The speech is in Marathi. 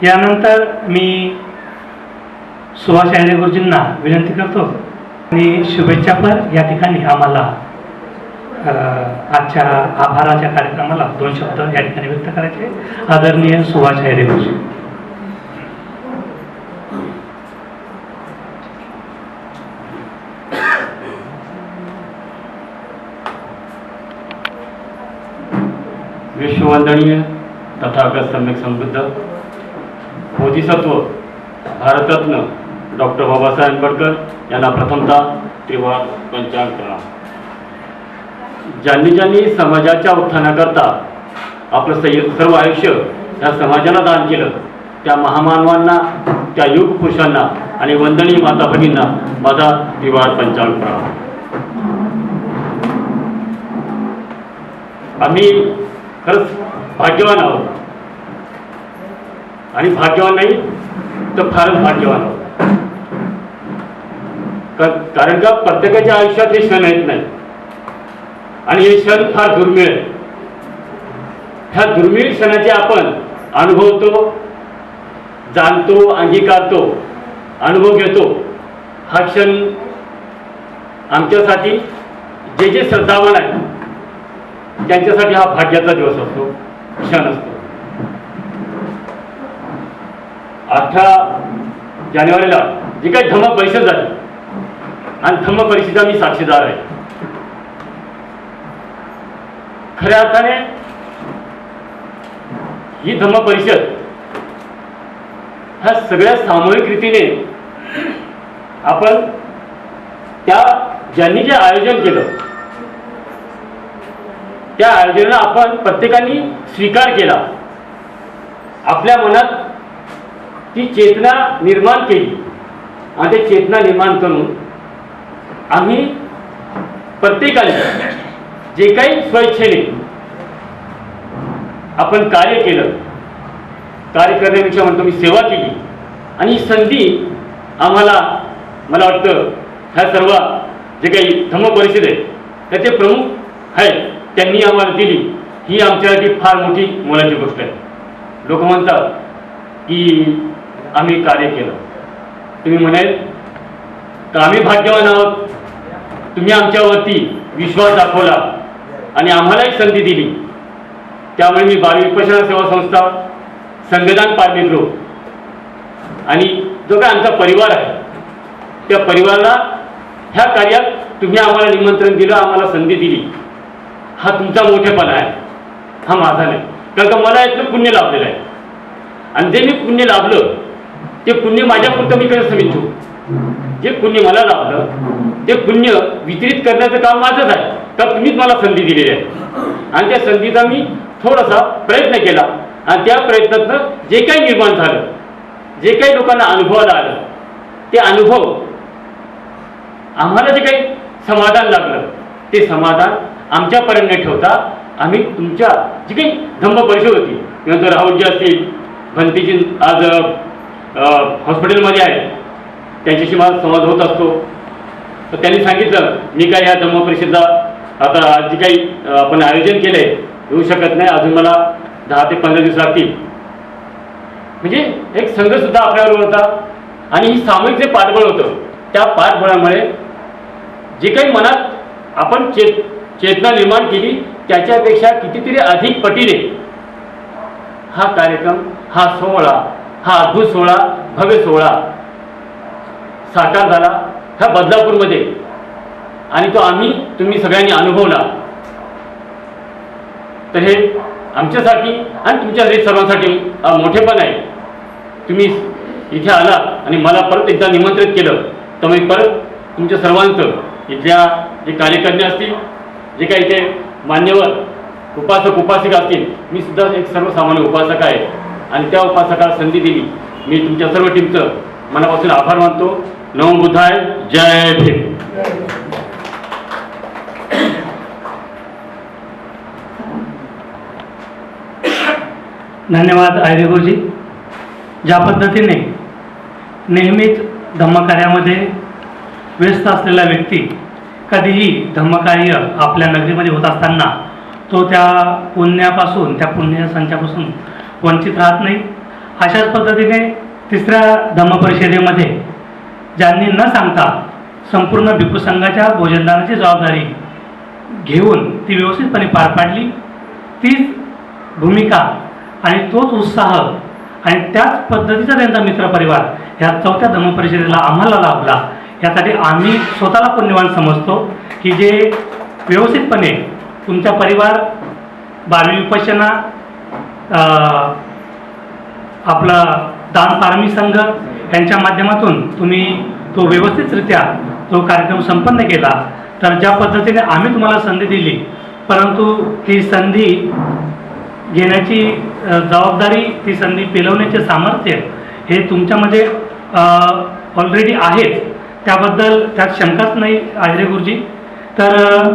यानंतर मी सुभाष आयरे गुरुजींना विनंती करतो आणि शुभेच्छापर या ठिकाणी आम्हाला आजच्या आभाराच्या कार्यक्रमाला 2 शब्द या ठिकाणी व्यक्त करायचे. आदरणीय सुभाष आयरे गुरुजी. विश्ववंदनीय तथागत सम्यक संबुद्ध बोधिसत्व भारतरत्न डॉक्टर बाबासाहेब आंबेडकर यांना प्रथमतः त्रिवार पंचांग प्रणाम. ज्यांनी ज्यांनी समाजाच्या उत्थानाकरता आपलं सर्व आयुष्य या समाजाला दान केलं त्या महामानवांना, त्या युग पुरुषांना आणि वंदनीय माता भगिनींना माझा त्रिवार पंचांग प्रणाम. आम्ही खरंच भाग्यवान आहोत आणि भाग्यवान नाही तर फारच भाग्यवान आहोत. कारण का प्रत्येकाच्या आयुष्यात हे क्षण येत नाही आणि हे क्षण फार दुर्मिळ आहे. ह्या दुर्मिळ क्षणाचे आपण अनुभवतो, जाणतो, अंगीकारतो, अनुभव घेतो. हा क्षण आमच्यासाठी जे जे श्रद्धावान आहे त्यांच्यासाठी हा भाग्याचा दिवस असतो, क्षण असतो. 18 जानेवारीला जी काही धम्म परिषद झाली आणि धम्म परिषदेचा मी साक्षीदार आहे. खऱ्या अर्थाने ही धम्म परिषद ह्या सगळ्या सामूहिक रीतीने आपण त्या ज्यांनी जे आयोजन केलं त्या आयोजनाला आपण प्रत्येकाने स्वीकार केला. आपल्या मनात ती चेतना निर्माण केली आणि ते चेतना निर्माण करून आम्ही प्रत्येकाने जे काही स्वेच्छेने आपण कार्य केलं, कार्य करण्यापेक्षा म्हणतो मी सेवा केली आणि ही संधी आम्हाला, मला वाटतं ह्या सर्व जे काही धम्म परिषद आहे त्याचे प्रमुख आहेत त्यांनी आम्हाला दिली. ही आमच्यासाठी फार मोठी मोलाची गोष्ट आहे. लोक म्हणतात की आम्ही कार्य केलं. तुम्ही म्हणाल तर आम्ही भाग्यवान आहोत, तुम्ही आमच्यावरती विश्वास दाखवला आणि आम्हाला एक संधी दिली. त्यामुळे मी बाल विपश्यना सेवा संस्था, संगदान पारमित्र आणि जो काय आमचा परिवार आहे त्या परिवाराला ह्या कार्यात तुम्ही आम्हाला निमंत्रण दिलं, आम्हाला संधी दिली, हा तुमचा मोठेपणा आहे, हा माझा नाही. कारण का मला यातलं पुण्य लाभलेलं आहे आणि जे मी पुण्य लाभलं ते पुण्य माझ्यापुरतं मी कसं समजतो. जे पुण्य मला लाभलं ते पुण्य वितरित करण्याचं काम माझंच आहे. तर तुम्हीच मला संधी दिलेली आहे आणि त्या संधीचा मी थोडासा प्रयत्न केला आणि त्या प्रयत्नातनं जे काही निर्माण झालं, जे काही लोकांना अनुभवाला आलं ते अनुभव आम्हाला जे काही समाधान लागलं ते समाधान आमच्यापर्यंत न ठेवता आम्ही तुमच्या जी काही धम्म परिषद होती, नंतर राहुलजी असतील, भंतीजी आज हॉस्पिटलमध्ये आहे, त्यांच्याशी माझा संवाद होत असतो. तर त्यांनी सांगितलं मी काय या धम्म परिषदेला आता जी काही आपण आयोजन केलं आहे येऊ शकत नाही, अजून मला 10 ते 15 दिवस लागतील. म्हणजे एक संघसुद्धा आपल्यावर होता आणि ही सामूहिक जे पाठबळ होतं त्या पाठबळामुळे जे काही मनात आपण चेतना निर्माण केली त्याच्यापेक्षा कितीतरी अधिक पटीने हा कार्यक्रम, हा सोहळा, हा अद्भुत सोहळा, भव्य सोहळा साकार झाला ह्या बदलापूरमध्ये आणि तो तुम्ही सगळ्यांनी अनुभवला. तर हे आमच्यासाठी आणि तुमच्या सर्वांसाठी मोठेपण आहे. तुम्ही इथे आला आणि मला परत एकदा निमंत्रित केलं तर मी परत तुमच्या सर्वांचं इथल्या जे कार्यकर्ते असतील, जे काही इथे मान्यवर उपासक उपासिका असतील, मी सुद्धा एक सर्वसामान्य उपासक आहे आणि त्या उपासकाला संधी दिली. मी तुमच्या सर्व टीमचं मनापासून आभार मानतो. नमो बुद्धाय, जय भीम. धन्यवाद आयरे गुरुजी. ज्या पद्धतीने नेहमीच धम्मकार्यामध्ये व्यस्त असलेला व्यक्ती कधीही धम्मकार्य आपल्या नगरीमध्ये होत असताना तो त्या पुण्यापासून, त्या पुण्य संचापासून वंचित राहत नाही. अशाच पद्धतीने तिसऱ्या धम्मपरिषदेमध्ये ज्यांनी न सांगता संपूर्ण भिक्खू संघाच्या भोजनदानाची जबाबदारी घेऊन ती व्यवस्थितपणे पार पाडली, तीच भूमिका आणि तोच उत्साह आणि त्याच पद्धतीचा त्यांचा मित्रपरिवार ह्या चौथ्या धम्मपरिषदेला आम्हाला लाभला, यासाठी आम्ही स्वतःला पुण्यवान समजतो की जे व्यवस्थितपणे तुमचा परिवार 12वी विपश्यना, आपला दान पारमी संघ यांच्या माध्यमातून तुम्ही तो व्यवस्थितरित्या तो कार्यक्रम संपन्न केला. तर ज्या पद्धतीने आम्ही तुम्हाला संधी दिली, परंतु ती संधी घेण्याची जबाबदारी, ती संधी पेलवण्याचे सामर्थ्य हे तुमच्यामध्ये ऑलरेडी आहेच, त्याबद्दल त्यात शंकाच नाही आहिरे गुरुजी. तर